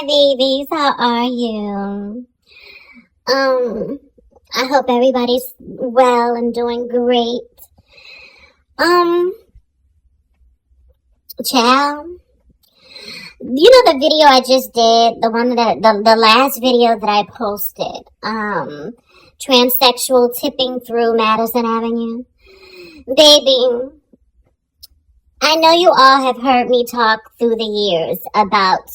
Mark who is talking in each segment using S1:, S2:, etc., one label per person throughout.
S1: Hi, babies. How are you? I hope everybody's well and doing great. Child, you know the video I just did, the last video that I posted, Transsexual tipping through Madison Avenue? Baby, I know you all have heard me talk through the years about,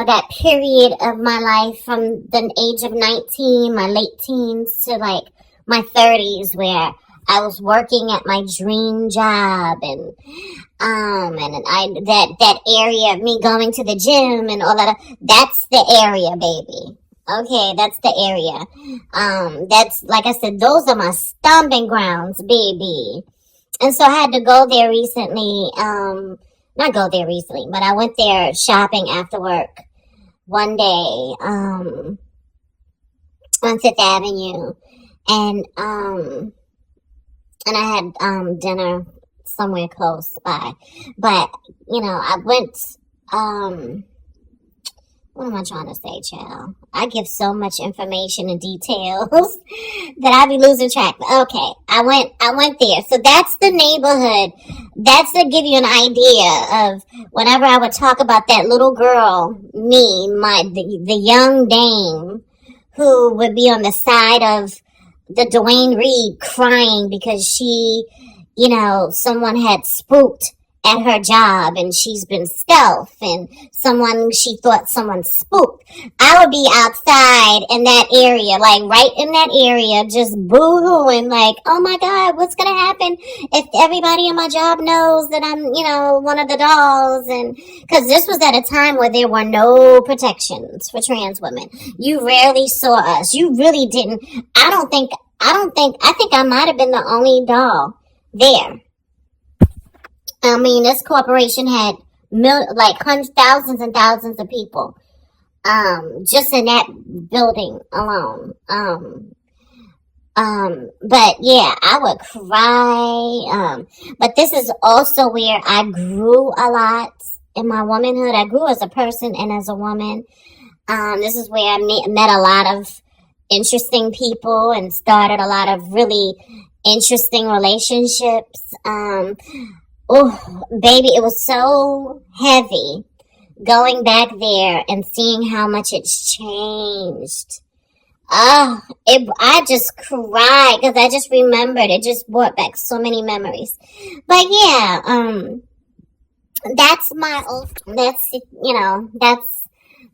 S1: that period of my life from the age of 19, my late teens, to like my 30s, where I was working at my dream job, and that area of me going to the gym and all that, that's the area, baby. Okay, that's the area. That's, like I said, those are my stomping grounds, baby. And so I had to go there recently, not go there recently, but I went there shopping after work one day, on Fifth Avenue, and I had, dinner somewhere close by, but, I went, what am I trying to say, child? I give so much information and details that I be losing track. Okay, I went there. So that's the neighborhood. That's to give you an idea of whenever I would talk about that little girl, me, the young dame who would be on the side of the Dwayne Reed crying because she, someone had spooked at her job and she's been stealth and she thought someone spooked. I would be outside in that area, like right in that area, just boo-hooing, like, oh my God, what's gonna happen if everybody in my job knows that I'm, one of the dolls? And cause this was at a time where there were no protections for trans women. You rarely saw us. You really didn't. I think I might have been the only doll there. I mean, this corporation had hundreds, thousands and thousands of people, just in that building alone. But yeah, I would cry. But this is also where I grew a lot in my womanhood. I grew as a person and as a woman. This is where I met a lot of interesting people and started a lot of really interesting relationships. Oh, baby, it was so heavy going back there and seeing how much it's changed. I just cried because I just remembered. It just brought back so many memories. But yeah,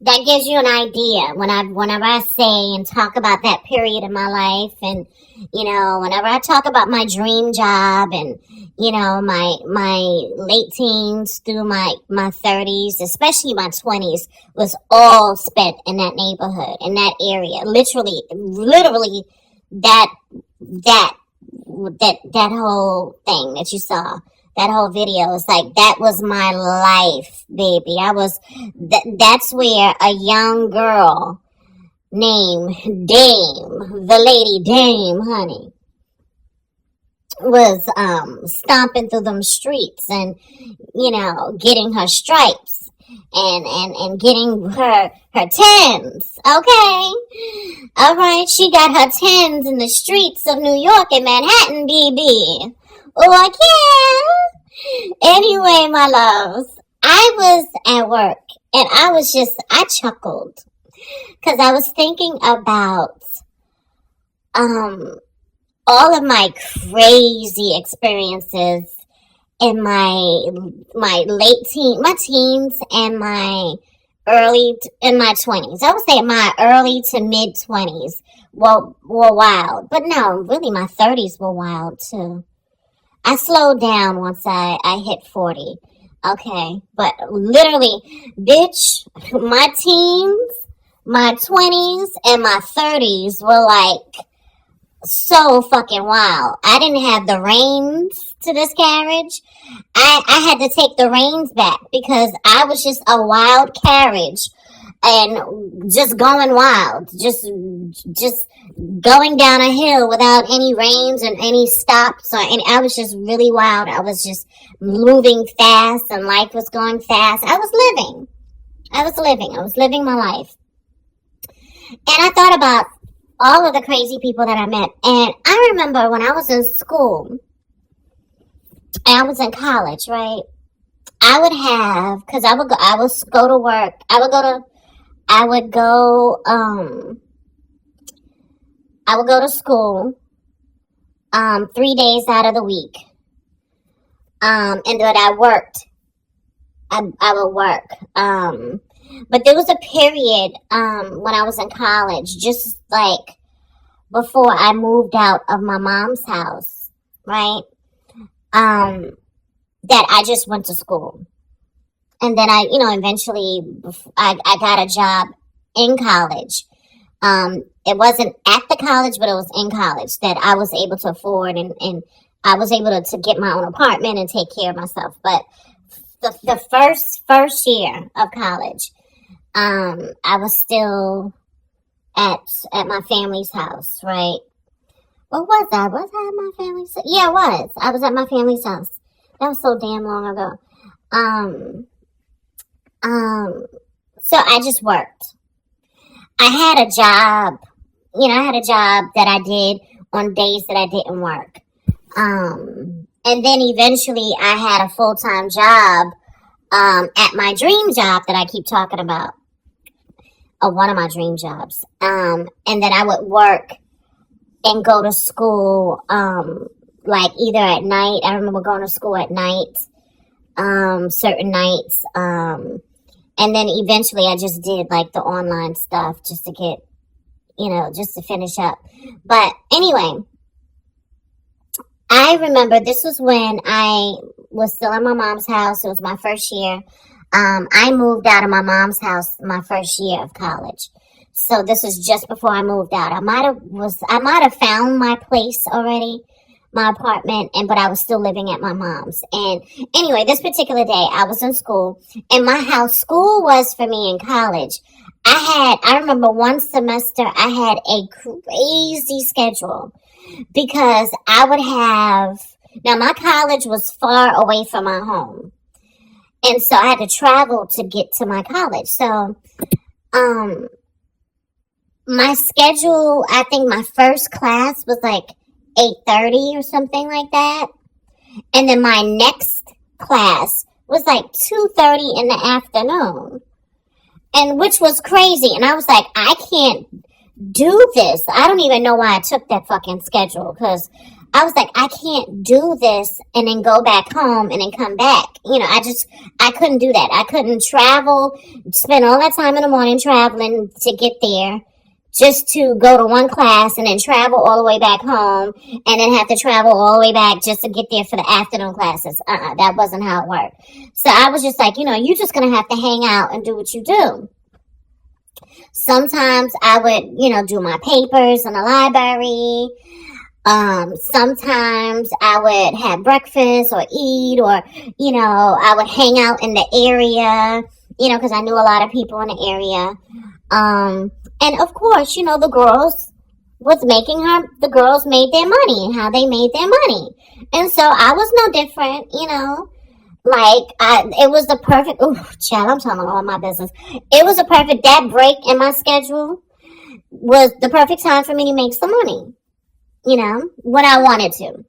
S1: that gives you an idea whenever I say and talk about that period in my life, and whenever I talk about my dream job, and my late teens through my 30s, especially my 20s, was all spent in that neighborhood, in that area. Literally that whole thing that you saw. That whole video is like, that was my life, baby. That's where a young girl named Dame, the lady Dame, honey, was stomping through them streets and, getting her stripes and getting her tens, okay? All right, she got her tens in the streets of New York and Manhattan, baby. Oh, yeah. Anyway, my loves, I was at work and I chuckled because I was thinking about all of my crazy experiences in my teens and my 20s. I would say my early to mid 20s were wild, but no, really my 30s were wild too. I slowed down once I hit 40. Okay. But literally, bitch, my teens, my 20s, and my 30s were like so fucking wild. I didn't have the reins to this carriage. I had to take the reins back because I was just a wild carriage and just going wild. Just going down a hill without any reins and any stops I was just really wild. I was just moving fast and life was going fast. I was living. I was living my life. And I thought about all of the crazy people that I met. And I remember when I was in school, and I was in college, right? I would have, because I would go to work. I would go to school 3 days out of the week. And then I worked. I would work. But there was a period when I was in college, just like before I moved out of my mom's house, right? That I just went to school. And then eventually I got a job in college. It wasn't at the college, but it was in college that I was able to afford, and I was able to get my own apartment and take care of myself. But the first year of college, I was still at my family's house, right? What was I? Was I at my family's house? Yeah, I was. I was at my family's house. That was so damn long ago. So I just worked. I had a job. I had a job that I did on days that I didn't work. And then eventually I had a full-time job at my dream job that I keep talking about. One of my dream jobs. And then I would work and go to school like either at night. I remember going to school at night, certain nights. And then eventually I just did like the online stuff just to get, just to finish up. But anyway, I remember this was when I was still in my mom's house. It was my first year. I moved out of my mom's house my first year of college. So this was just before I moved out. I might have found my place already, my apartment, but I was still living at my mom's. And anyway, this particular day I was in school, and how school was for me in college. I remember one semester I had a crazy schedule because I would have, now my college was far away from my home. And so I had to travel to get to my college. So, my schedule, I think my first class was like 8:30 or something like that. And then my next class was like 2:30 in the afternoon. And which was crazy. And I was like, I can't do this. I don't even know why I took that fucking schedule, because I was like, I can't do this and then go back home and then come back. I couldn't do that. I couldn't travel, spend all that time in the morning traveling to get there just to go to one class and then travel all the way back home and then have to travel all the way back just to get there for the afternoon classes. That wasn't how it worked. So I was just like, you're just going to have to hang out and do what you do. Sometimes I would, do my papers in the library. Sometimes I would have breakfast or eat, or, I would hang out in the area, because I knew a lot of people in the area. And of course, the girls the girls made their money and how they made their money. And so I was no different, it was the perfect, child, I'm telling all my business. It was that break in my schedule was the perfect time for me to make some money. When I wanted to.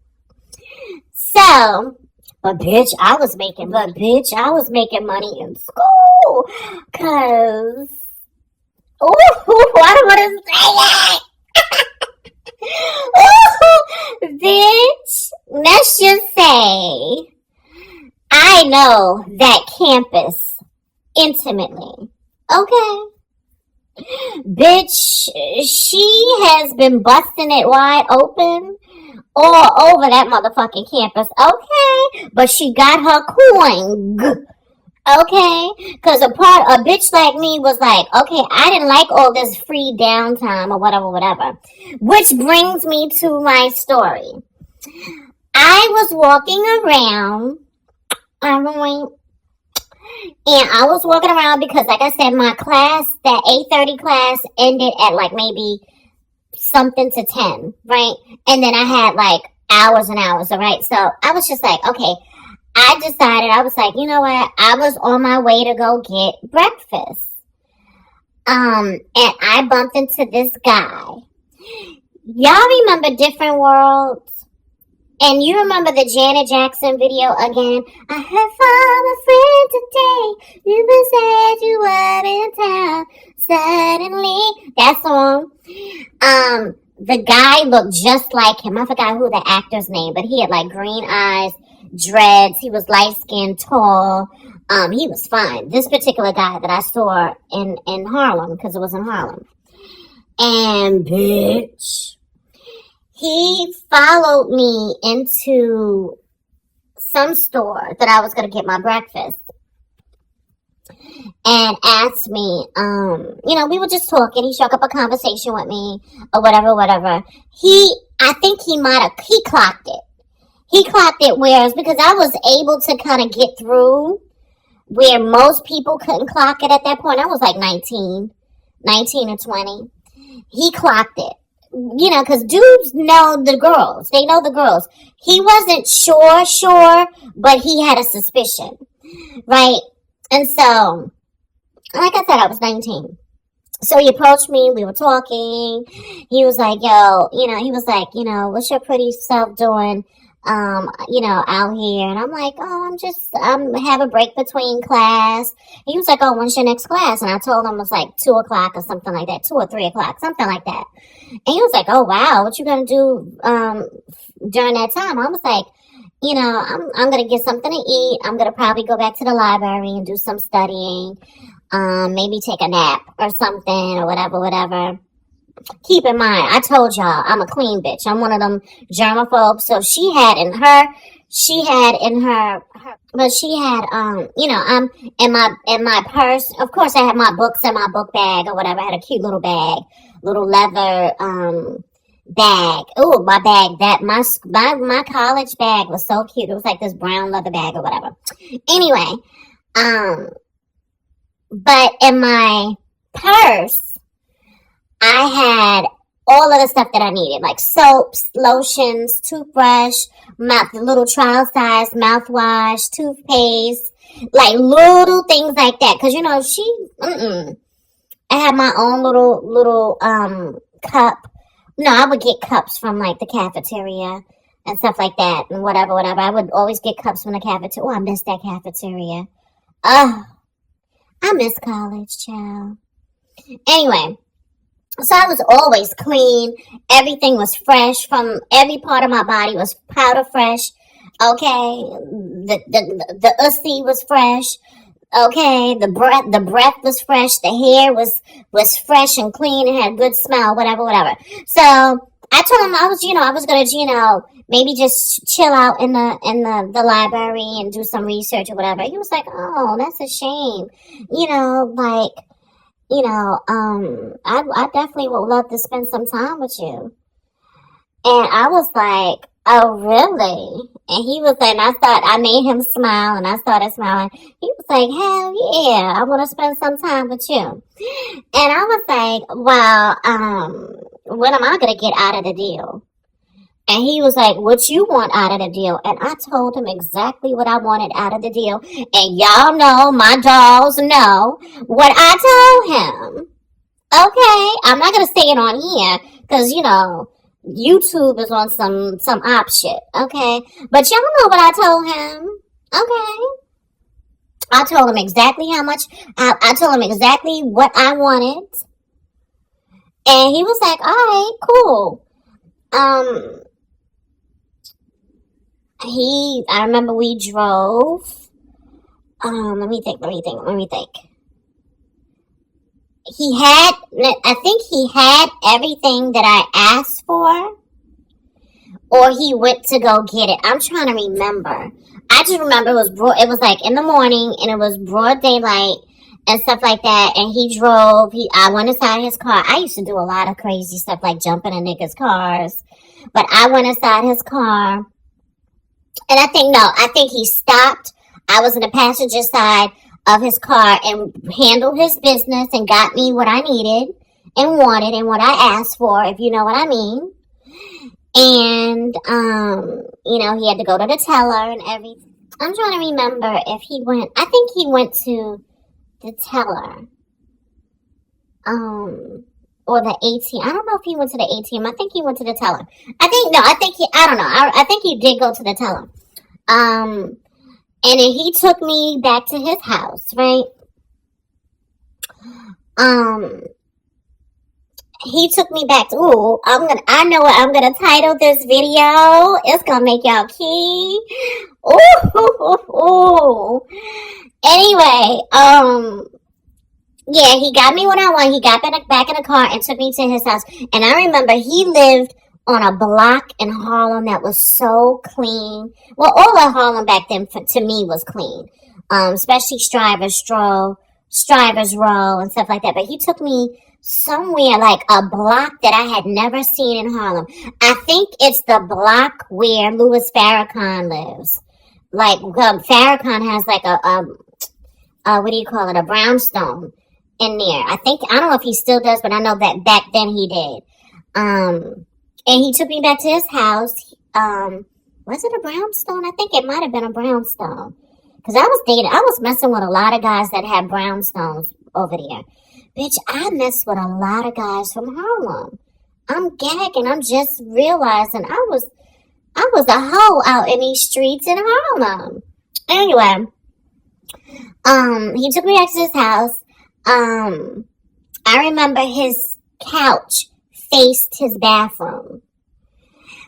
S1: So, but bitch, I was making money in school. Cause, I don't want to say it. Bitch, let's just say, I know that campus intimately. Okay? Bitch, she has been busting it wide open all over that motherfucking campus. Okay, but she got her coin. Okay, because a bitch like me was like, okay, I didn't like all this free downtime or whatever. Which brings me to my story. I was walking around. And I was walking around because, like I said, my class, that 8:30 class, ended at like maybe something to 10, right? And then I had like hours and hours, all right? So I was just like, okay, I decided, I was like, you know what? I was on my way to go get breakfast. And I bumped into this guy. Y'all remember Different Worlds? And you remember the Janet Jackson video again? I heard from a friend today, you been said you were in town, suddenly. That song. The guy looked just like him. I forgot who the actor's name, but he had like green eyes, dreads. He was light skinned, tall. He was fine. This particular guy that I saw in Harlem, because it was in Harlem. And bitch, he followed me into some store that I was going to get my breakfast and asked me, we were just talking. He struck up a conversation with me or whatever. I think he clocked it. He clocked it whereas because I was able to kind of get through where most people couldn't clock it at that point. I was like 19 or 20. He clocked it. Because dudes know the girls. They know the girls. He wasn't sure, but he had a suspicion. Right? And so, like I said, I was 19. So he approached me. We were talking. He was like, what's your pretty self doing, out here? And I'm like, I'm have a break between class. He was like, oh, when's your next class? And I told him it was like 2 o'clock or something like that, 2 or 3 o'clock, something like that. And he was like, oh, wow, what you going to do during that time? I was like, I'm going to get something to eat. I'm going to probably go back to the library and do some studying, maybe take a nap or something or whatever. Keep in mind, I told y'all, I'm a clean bitch. I'm one of them germaphobes. So she had in her, I'm in my purse. Of course, I had my books in my book bag or whatever. I had a cute little bag, little leather, bag. Oh, my bag, my college bag was so cute. It was like this brown leather bag or whatever. Anyway, but in my purse, I had all of the stuff that I needed, like soaps, lotions, toothbrush, little trial size mouthwash, toothpaste, like little things like that. Cause I had my own little cup. No, I would get cups from like the cafeteria and stuff like that and whatever. I would always get cups from the cafeteria. Oh, I miss that cafeteria. Oh, I miss college, child. Anyway. So I was always clean. Everything was fresh. From every part of my body was powder fresh. Okay. The ussy was fresh. Okay. The breath was fresh. The hair was fresh and clean and had good smell, whatever. So I told him I was gonna, maybe just chill out in the library and do some research or whatever. He was like, oh, that's a shame. I definitely would love to spend some time with you. And I was like, oh, really? And he was like, I made him smile and I started smiling. He was like, hell yeah, I want to spend some time with you. And I was like, well, what am I going to get out of the deal? And he was like, what you want out of the deal? And I told him exactly what I wanted out of the deal. And y'all know, my dolls know what I told him. Okay? I'm not going to say it on here because, YouTube is on some op shit. Okay? But y'all know what I told him. Okay? I told him exactly how much, I told him exactly what I wanted. And he was like, all right, cool. I remember we drove, let me think. I think he had everything that I asked for, or he went to go get it. I'm trying to remember. I just remember it was like in the morning and it was broad daylight and stuff like that. And he drove, I went inside his car. I used to do a lot of crazy stuff like jumping in niggas' cars, but I went inside his car. And I think he stopped. I was in the passenger side of his car and handled his business and got me what I needed and wanted and what I asked for, if you know what I mean. And, he had to go to the teller and everything. I'm trying to remember if he went. I think he went to the teller, or the ATM. I don't know if he went to the ATM. I think he went to the teller. I don't know. I think he did go to the teller. And then he took me back to his house, right? He took me back to, I know what I'm gonna title this video. It's gonna make y'all key. Ooh. Anyway, yeah, he got me what I want. He got back in the car and took me to his house. And I remember he lived on a block in Harlem that was so clean. Well, all of Harlem back then to me was clean. Especially Strivers Row and stuff like that. But he took me somewhere like a block that I had never seen in Harlem. I think it's the block where Louis Farrakhan lives. Like, Farrakhan has like what do you call it? A brownstone in there. I don't know if he still does, but I know that back then he did. And he took me back to his house. Was it a brownstone? I think it might have been a brownstone. Because I was messing with a lot of guys that had brownstones over there. Bitch, I messed with a lot of guys from Harlem. I'm gagging. I'm just realizing I was a hoe out in these streets in Harlem. Anyway, he took me back to his house. I remember his couch faced his bathroom,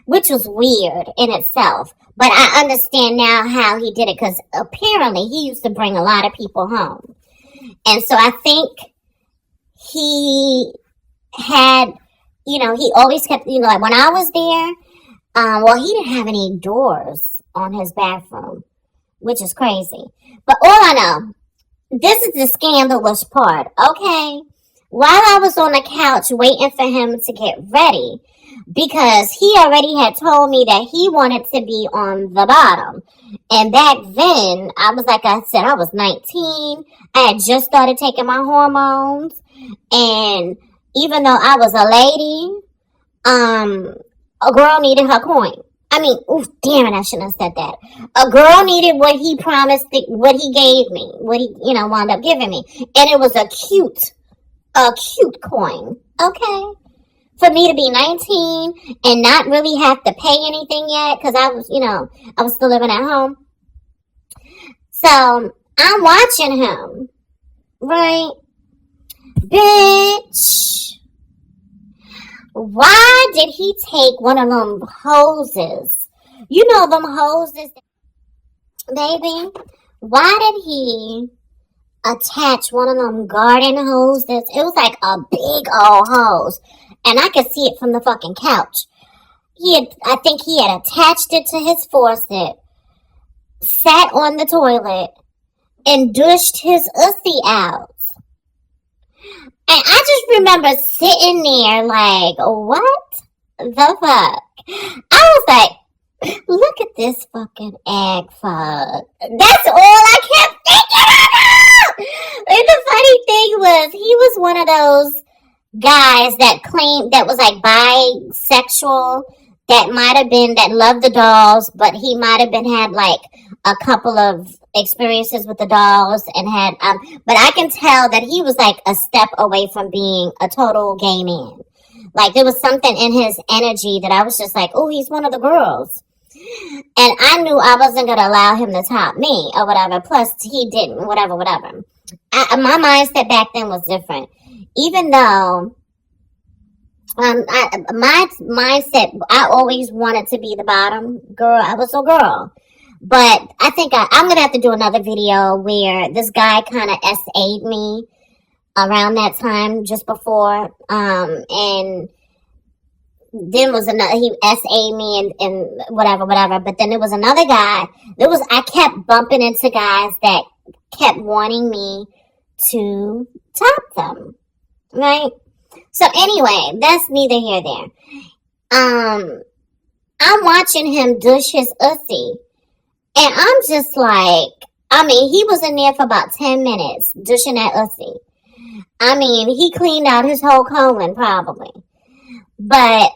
S1: which was weird in itself. But I understand now how he did it, because apparently he used to bring a lot of people home. And so I think he had, he always kept, like when I was there, he didn't have any doors on his bathroom, which is crazy. But all I know, this is the scandalous part, okay? While I was on the couch waiting for him to get ready, because he already had told me that he wanted to be on the bottom. And back then, I was, like I said, I was 19. I had just started taking my hormones. And even though I was a lady, a girl needed her coin. I mean, damn it, I shouldn't have said that. A girl needed what he promised, what he gave me, what he, wound up giving me. And it was a cute coin, okay? For me to be 19 and not really have to pay anything yet, because I was, I was still living at home. So, I'm watching him, right? Bitch, why did he take one of them hoses? Them hoses, baby? Why did he attach one of them garden hoses? It was like a big old hose. And I could see it from the fucking couch. I think he had attached it to his faucet, sat on the toilet, and douched his ussy out. And I just remember sitting there like, what the fuck? I was like, look at this fucking egg fuck. That's all I kept thinking about! And the funny thing was, he was one of those guys that claimed that was like bisexual, that loved the dolls, but he might have had like a couple of experiences with the dolls and had, but I can tell that he was like a step away from being a total gay man. Like there was something in his energy that I was just like, oh, he's one of the girls. And I knew I wasn't going to allow him to top me or whatever. Plus he didn't, whatever. My mindset back then was different. Even though my mindset, I always wanted to be the bottom girl. I was a girl. But I think I'm going to have to do another video where this guy kind of SA'd me around that time, just before. And then was another, he SA'd me and whatever. But then there was another guy. I kept bumping into guys that kept wanting me to top them. Right? So anyway, that's neither here nor there. I'm watching him douche his ussy. And I'm just like, he was in there for about 10 minutes, douching that ussy. He cleaned out his whole colon, probably. But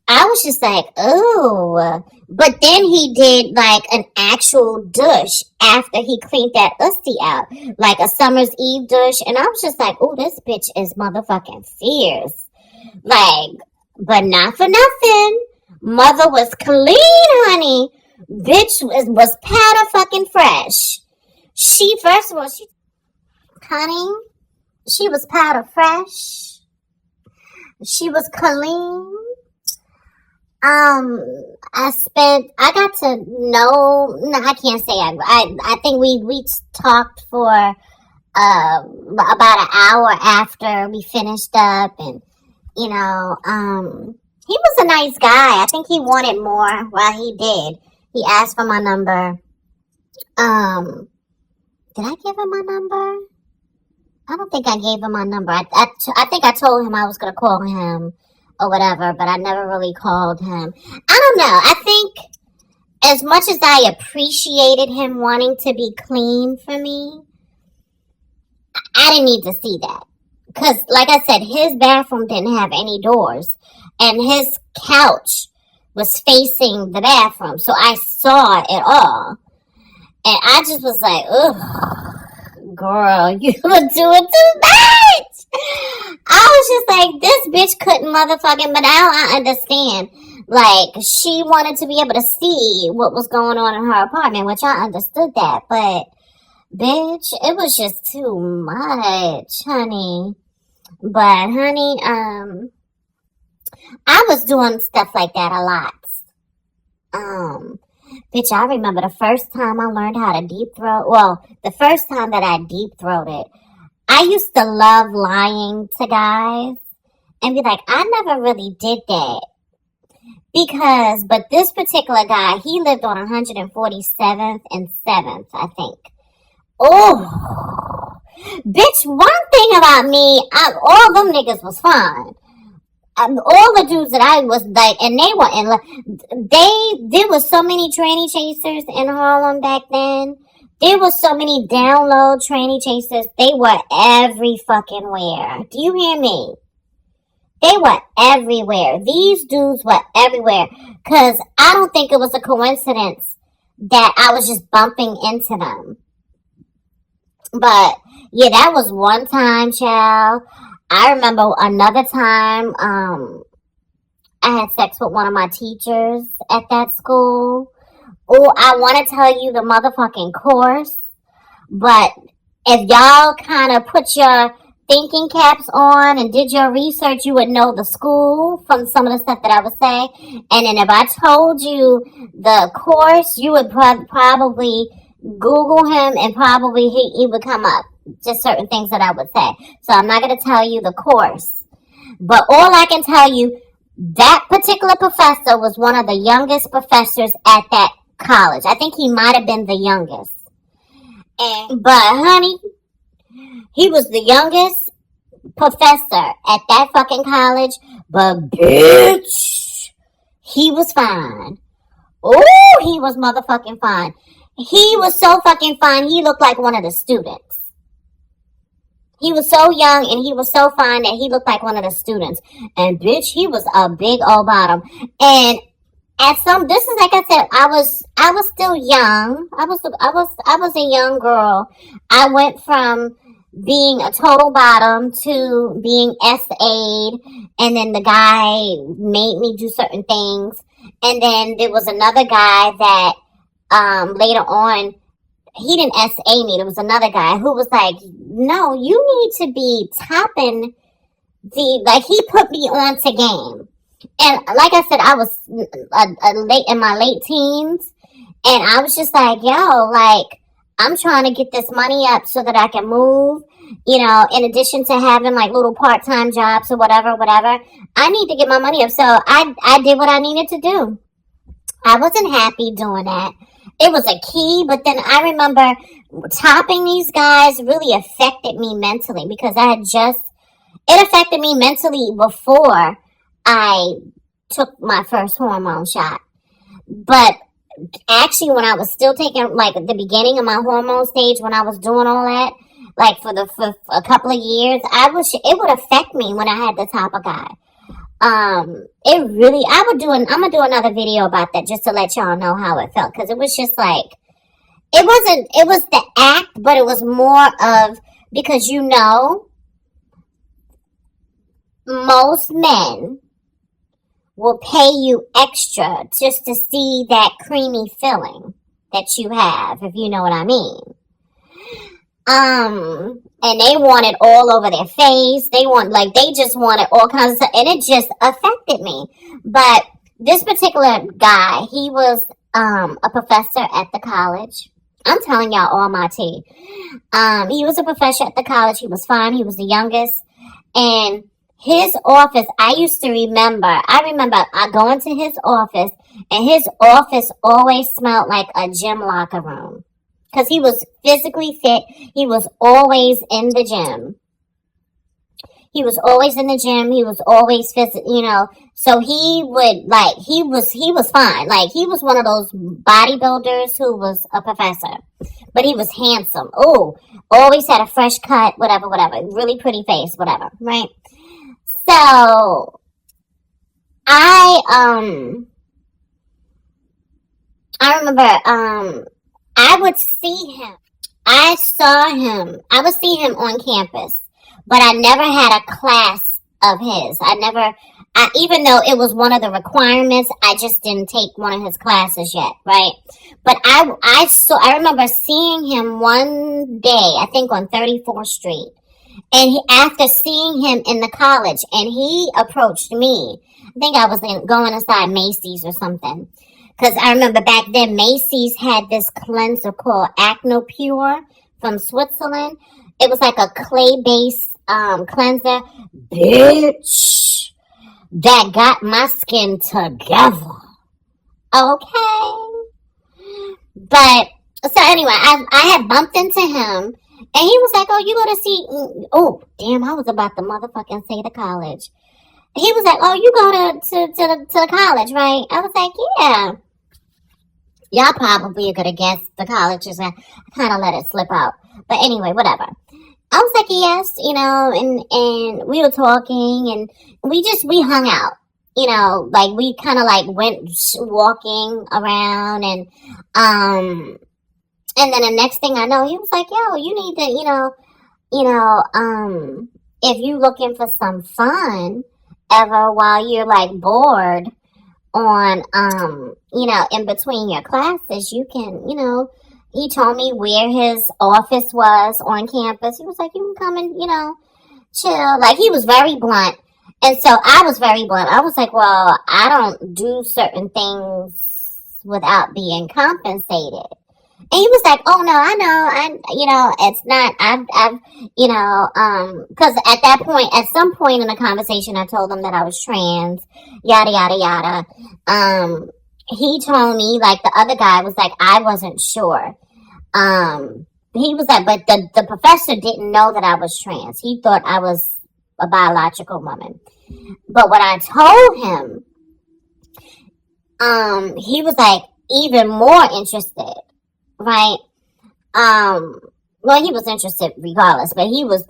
S1: I was just like, oh. But then he did like an actual douche after he cleaned that usty out. Like a summer's eve douche. And I was just like, oh, this bitch is motherfucking fierce. Like, but not for nothing. Mother was clean, honey. Bitch was powder fucking fresh. She, first of all, honey, she was powder fresh. She was clean. I got to know, no, I can't say I think we talked for, about an hour after we finished up, and, you know, he was a nice guy. I think he wanted more. Well, he did. He asked for my number. Did I give him my number? I don't think I gave him my number. I think I told him I was going to call him or whatever, but I never really called him. I don't know. I think as much as I appreciated him wanting to be clean for me, I didn't need to see that. Because, like I said, his bathroom didn't have any doors. And his couch was facing the bathroom. So I saw it all. And I just was like, ugh, girl, you were doing too much. I was just like, this bitch couldn't motherfucking, but now I understand. Like, she wanted to be able to see what was going on in her apartment, which I understood that. But, bitch, it was just too much, honey. But, honey, I was doing stuff like that a lot. Bitch, I remember the first time I learned how to deep throat. Well, the first time that I deep throated, I used to love lying to guys and be like, I never really did that. But this particular guy, he lived on 147th and 7th, I think. Oh, bitch, one thing about me, all them niggas was fine. All the dudes that I was like, and they were in, there was so many tranny chasers in Harlem back then. There was so many download tranny chasers. They were every fucking where. Do you hear me? They were everywhere. These dudes were everywhere. Cause I don't think it was a coincidence that I was just bumping into them. But yeah, that was one time, child. I remember another time, I had sex with one of my teachers at that school. Oh, I want to tell you the motherfucking course, but if y'all kind of put your thinking caps on and did your research, you would know the school from some of the stuff that I would say. And then if I told you the course, you would probably Google him and probably he would come up. Just certain things that I would say. So I'm not going to tell you the course. But all I can tell you, that particular professor was one of the youngest professors at that college. I think he might have been the youngest. But honey, he was the youngest professor at that fucking college. But bitch, he was fine. Oh, he was motherfucking fine. He was so fucking fine, he looked like one of the students. He was so young and he was so fine that he looked like one of the students. And bitch, he was a big old bottom. And this is like I said, I was still young. I was a young girl. I went from being a total bottom to being SA'd, and then the guy made me do certain things. And then there was another guy that later on, he didn't SA me. There was another guy who was like, no, you need to be topping he put me on to game. And like I said, I was in my late teens, and I was just like, yo, like, I'm trying to get this money up so that I can move, you know, in addition to having like little part-time jobs or whatever, I need to get my money up. So I did what I needed to do. I wasn't happy doing that. It was a key, but then I remember topping these guys really affected me mentally because it affected me mentally before I took my first hormone shot. But actually, when I was still taking, like, the beginning of my hormone stage, when I was doing all that, like, for a couple of years, it would affect me when I had to top a guy. It really, I'm gonna do another video about that just to let y'all know how it felt. Cause it was just like, it was the act, but it was more of, because most men will pay you extra just to see that creamy feeling that you have, if you know what I mean. And they want it all over their face. They just wanted all kinds of stuff, and it just affected me. But this particular guy, he was a professor at the college. I'm telling y'all all my tea. He was a professor at the college. He was fine. He was the youngest. And his office, I remember I going to his office, and his office always smelled like a gym locker room. Because he was physically fit. He was always in the gym. He was always in the gym. He was always so he was fine. Like, he was one of those bodybuilders who was a professor. But he was handsome. Oh, always had a fresh cut, whatever. Really pretty face, whatever, right? So, I remember, I would see him. I would see him on campus, but I never had a class of his. Even though it was one of the requirements, I just didn't take one of his classes yet, right? But I remember seeing him one day, I think on 34th Street. And after seeing him in the college, and he approached me. I think I was going inside Macy's or something. Because I remember back then, Macy's had this cleanser called Acne Pure from Switzerland. It was like a clay-based cleanser. Bitch, that got my skin together. Okay. But, so anyway, I had bumped into him, and he was like, oh, you go to see, oh, damn, I was about to motherfucking say the college. He was like, oh, you go to the college, right? I was like, yeah. Y'all probably are going to guess the colleges. I kind of let it slip out. But anyway, whatever. I was like, yes, and we were talking, and we hung out. Like, we kind of like went walking around, and then the next thing I know, he was like, yo, you need to, if you looking for some fun ever while you're like bored on, in between your classes, you can, he told me where his office was on campus. He was like, you can come and, chill. Like, he was very blunt. And so I was very blunt. I was like, well, I don't do certain things without being compensated. And he was like, oh no, I know, it's not, cause at some point in the conversation, I told him that I was trans, yada, yada, yada. He told me, like, the other guy was like, I wasn't sure. He was like, but the professor didn't know that I was trans. He thought I was a biological woman. But when I told him, he was like even more interested. Right. Well, he was interested regardless, but he was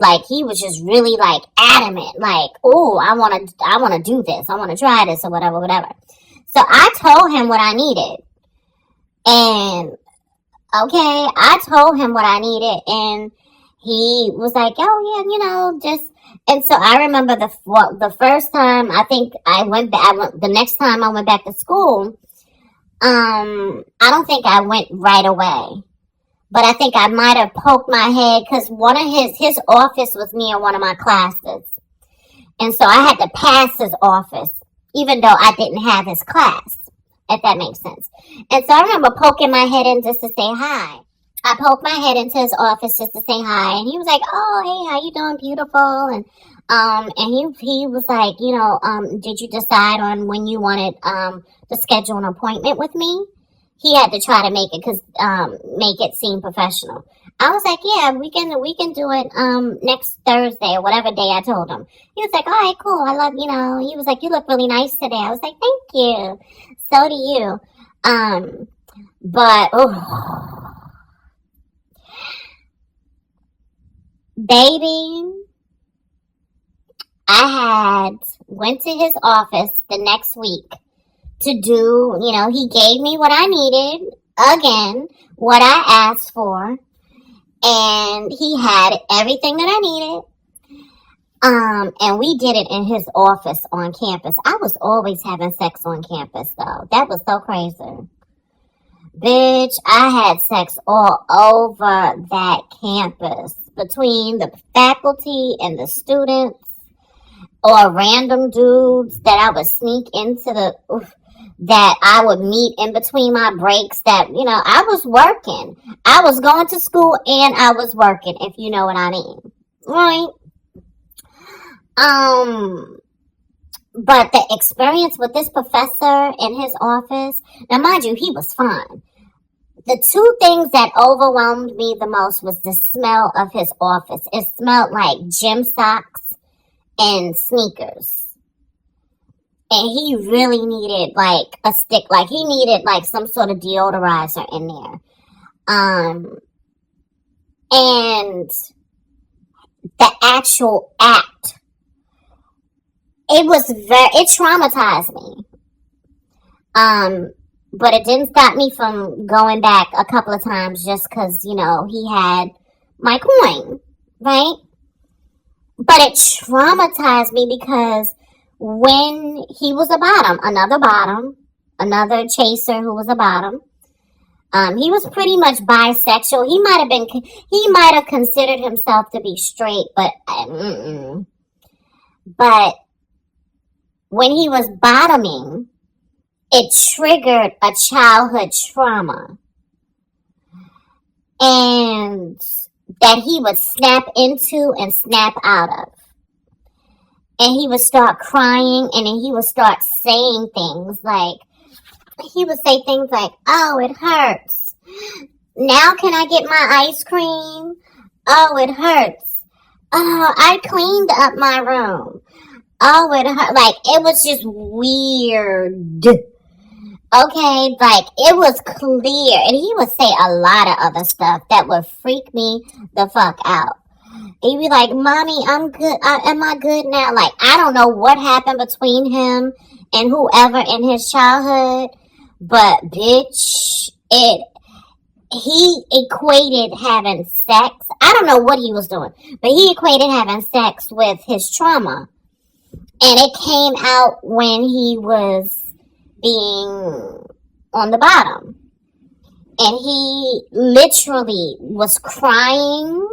S1: just really like adamant, like, oh, I want to do this. I want to try this or whatever. So I told him what I needed. And okay, I told him what I needed, and he was like, oh yeah, and so I remember the first time the next time I went back to school, I don't think I went right away, but I think I might have poked my head, because one of his office was near one of my classes. And so I had to pass his office, even though I didn't have his class, if that makes sense. And so I remember poking my head in just to say hi. I poked my head into his office just to say hi, and he was like, oh, hey, how you doing, beautiful? And he was like, did you decide on when you wanted to schedule an appointment with me? He had to try to make it seem professional. I was like, yeah, we can do it next Thursday or whatever day I told him. He was like, all right, cool. I love, he was like, you look really nice today. I was like, thank you. So do you. But baby, I had went to his office the next week to do, he gave me what I needed, again, what I asked for, and he had everything that I needed. And we did it in his office on campus. I was always having sex on campus, though. That was so crazy. Bitch, I had sex all over that campus, between the faculty and the students, or random dudes that I would sneak into that I would meet in between my breaks, that, I was working. I was going to school and I was working, if you know what I mean. Right? But the experience with this professor in his office, now mind you, he was fine. The two things that overwhelmed me the most was the smell of his office. It smelled like gym socks and sneakers. And he really needed like a stick, like he needed like some sort of deodorizer in there. And the actual act, it traumatized me. But it didn't stop me from going back a couple of times just because, he had my coin, right? But it traumatized me because when he was a bottom, another chaser who was a bottom, he was pretty much bisexual. He might have considered himself to be straight, but when he was bottoming, it triggered a childhood trauma. And that he would snap into and snap out of. And he would start crying, and then he would start saying things like, oh, it hurts. Now can I get my ice cream? Oh, it hurts. Oh, I cleaned up my room. Oh, it hurt. Like, it was just weird. Okay, like, it was clear. And he would say a lot of other stuff that would freak me the fuck out. He'd be like, Mommy, I'm good. Am I good now? Like, I don't know what happened between him and whoever in his childhood. But, bitch, he equated having sex. I don't know what he was doing. But he equated having sex with his trauma. And it came out when he was being on the bottom. And he literally was crying.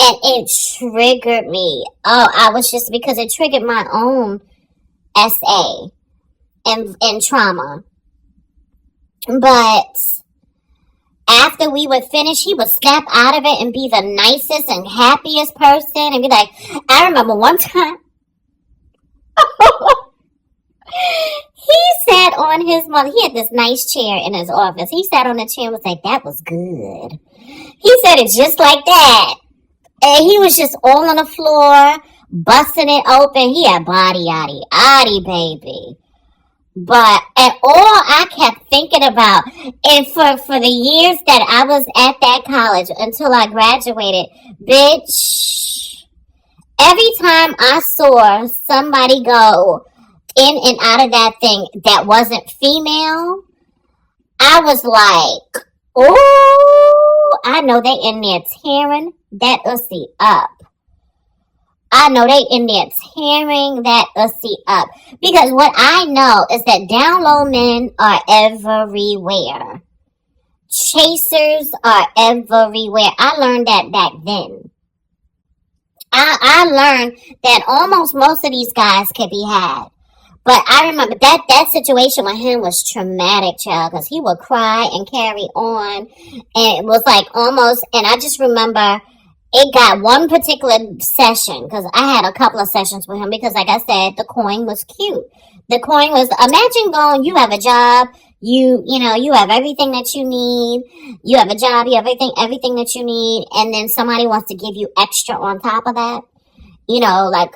S1: And it triggered me. Because it triggered my own SA and trauma. But after we would finish, he would snap out of it and be the nicest and happiest person. And be like, I remember one time, he sat on he had this nice chair in his office. He sat on the chair and was like, that was good. He said it just like that. And he was just all on the floor, busting it open. He had body, baby. But, and all I kept thinking about, and for the years that I was at that college until I graduated, bitch, every time I saw somebody go in and out of that thing that wasn't female, I was like, oh, I know they in there tearing that ussy up. I know they in there tearing that ussy up. Because what I know is that down low men are everywhere. Chasers are everywhere. I learned that back then. I learned that almost most of these guys could be had. But I remember that situation with him was traumatic, child, because he would cry and carry on. And it was like almost, and I just remember it got one particular session, because I had a couple of sessions with him, because like I said, the coin was cute. The coin was, imagine going, you have a job, you have everything that you need, you have a job, you have everything that you need, and then somebody wants to give you extra on top of that, like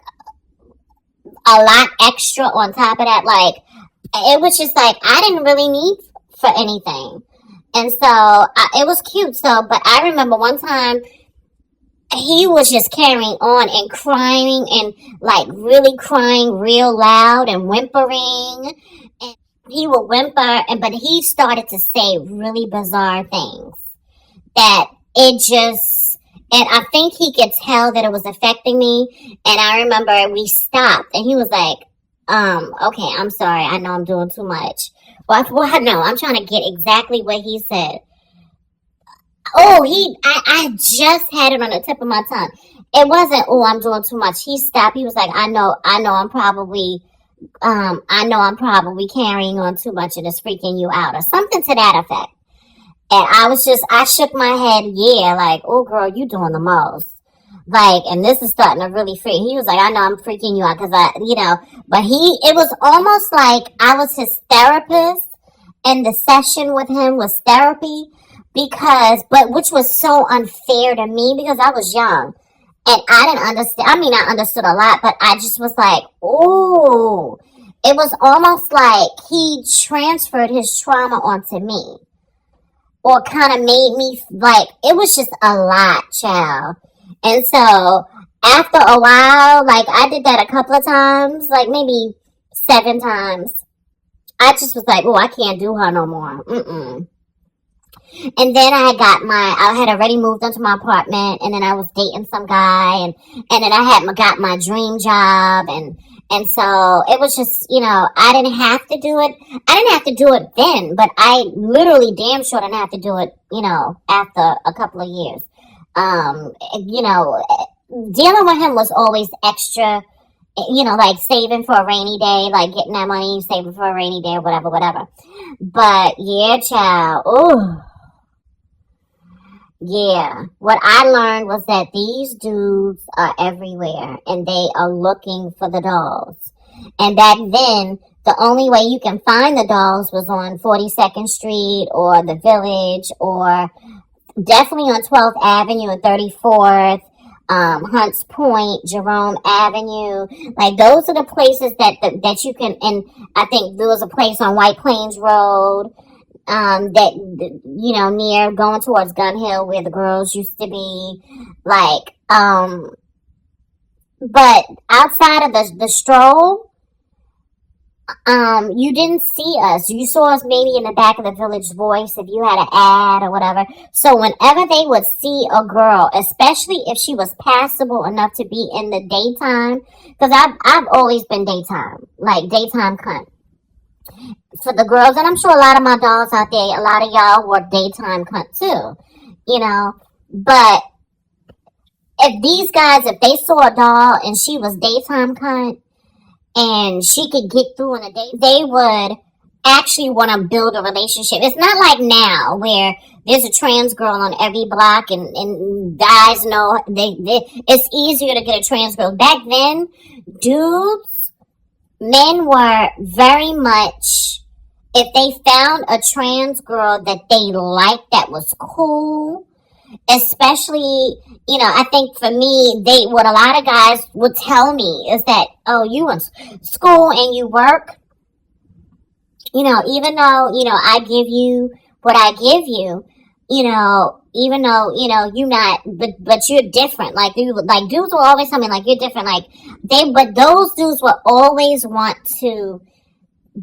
S1: a lot extra on top of that. Like, it was just like, I didn't really need for anything. And so, it was cute. So, but I remember one time, he was just carrying on and crying and like really crying real loud and whimpering. And he would whimper, but he started to say really bizarre things that it just, and I think he could tell that it was affecting me. And I remember we stopped and he was like, okay, I'm sorry. I know I'm doing too much. Well, no, I'm trying to get exactly what he said. Oh, I just had it on the tip of my tongue. It wasn't, oh, I'm doing too much. He stopped. He was like, I know I'm probably carrying on too much and it's freaking you out or something to that effect. And I shook my head, yeah, like, oh girl, you doing the most. Like, and this is starting to really freak. He was like, I know I'm freaking you out because but it was almost like I was his therapist and the session with him was therapy which was so unfair to me because I was young and I didn't understand. I mean, I understood a lot, but I just was like, oh, it was almost like he transferred his trauma onto me or kind of made me like, it was just a lot, child. And so after a while, like I did that a couple of times, like maybe 7 times. I just was like, oh, I can't do her no more. And then I had already moved into my apartment and then I was dating some guy and then I got my dream job and so it was just, I didn't have to do it. I didn't have to do it then, but I literally damn sure didn't have to do it, after a couple of years. Dealing with him was always extra, like saving for a rainy day, like getting that money, saving for a rainy day or whatever. But yeah, child, ooh. Yeah, what I learned was that these dudes are everywhere and they are looking for the dolls. And back then, the only way you can find the dolls was on 42nd Street or the Village or definitely on 12th Avenue and 34th, Hunts Point, Jerome Avenue. Like those are the places that you can, and I think there was a place on White Plains Road. Near going towards Gun Hill where the girls used to be, like, but outside of the stroll, you didn't see us. You saw us maybe in the back of the Village Voice if you had an ad or whatever. So whenever they would see a girl, especially if she was passable enough to be in the daytime, because I've always been daytime cunt. For the girls, and I'm sure a lot of my dolls out there, a lot of y'all were daytime cunt too, but if they saw a doll and she was daytime cunt and she could get through in the day, they would actually want to build a relationship. It's not like now where there's a trans girl on every block and guys know it's easier to get a trans girl. Back then, men were very much, if they found a trans girl that they liked that was cool, especially, I think for me, what a lot of guys would tell me is that, oh, you in school and you work, even though, I give you what I give you, even though, you're not, but you're different. Like dudes will always tell me, like, you're different. But those dudes will always want to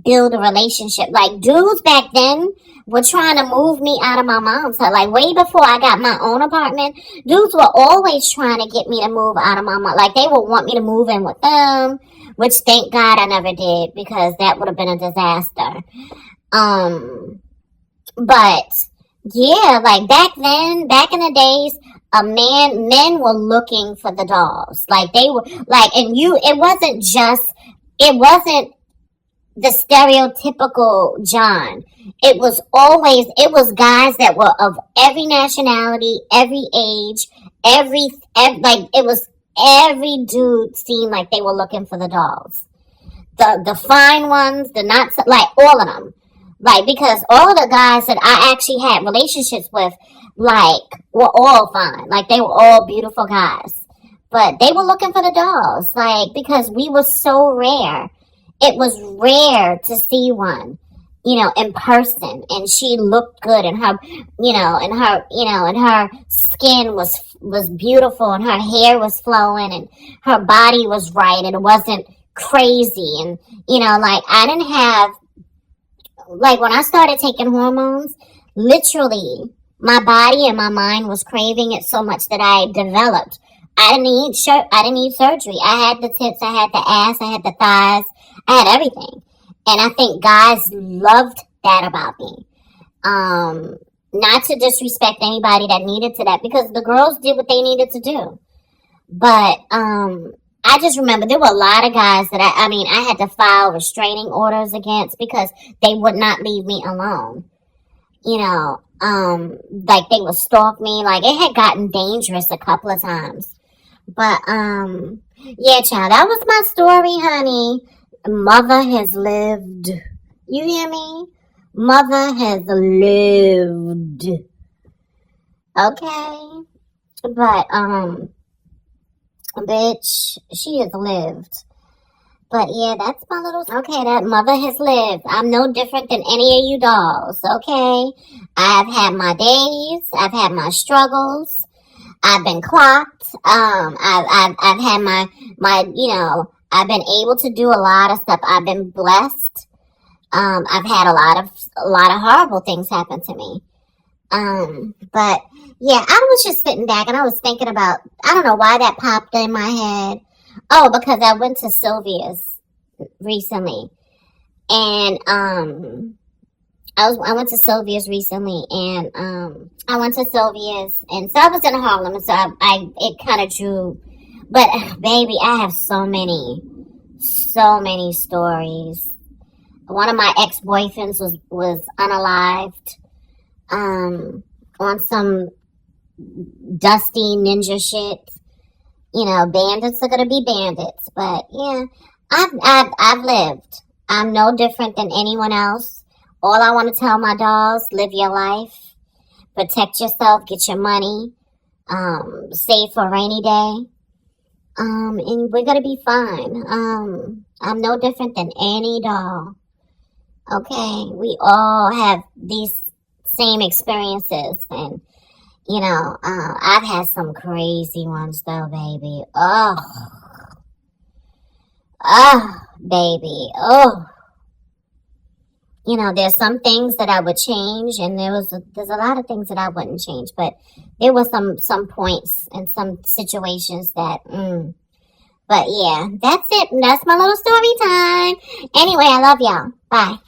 S1: build a relationship. Like, dudes back then were trying to move me out of my mom's house. Like, way before I got my own apartment, dudes were always trying to get me to move out of my mom. Like, they would want me to move in with them, which thank God I never did because that would have been a disaster. But yeah, like back in the days, men were looking for the dolls. Like they were like, and it wasn't the stereotypical John. It was guys that were of every nationality, every age, every dude seemed like they were looking for the dolls. The fine ones, the not, like all of them. Like, because all the guys that I actually had relationships with, like, were all fine. Like, they were all beautiful guys. But they were looking for the dolls, like, because we were so rare. It was rare to see one. in person, and she looked good, and her, and her skin was beautiful, and her hair was flowing, and her body was right, and it wasn't crazy, and like I didn't have, like when I started taking hormones, literally my body and my mind was craving it so much that I developed. I didn't need surgery. I had the tits, I had the ass, I had the thighs, I had everything. And I think guys loved that about me. Not to disrespect anybody that needed to that, because the girls did what they needed to do. But I just remember there were a lot of guys that I had to file restraining orders against because they would not leave me alone. Like they would stalk me. Like it had gotten dangerous a couple of times. But yeah, child, that was my story, honey. Mother has lived. You hear me? Mother has lived. Okay. But bitch, she has lived. But yeah, that's my little, okay, that mother has lived. I'm no different than any of you dolls, okay? I've had my days, I've had my struggles, I've been clocked, I've had my, I've been able to do a lot of stuff. I've been blessed. I've had a lot of horrible things happen to me. But yeah, I was just sitting back and I was thinking about, I don't know why that popped in my head. Oh, because I went to Sylvia's recently, and I went to Sylvia's recently, and I went to Sylvia's, and so I was in Harlem, and so it kind of drew. But baby, I have so many stories. One of my ex-boyfriends was unalived, on some dusty ninja shit. Bandits are gonna be bandits, but yeah, I've lived. I'm no different than anyone else. All I want to tell my dolls: live your life, protect yourself, get your money, save for a rainy day, and we're gonna be fine. I'm no different than any doll. Okay, we all have these same experiences, and I've had some crazy ones though, baby. Oh, baby. Oh, there's some things that I would change, and there's a lot of things that I wouldn't change, but there were some points and some situations that, but yeah, that's it. That's my little story time. Anyway, I love y'all. Bye.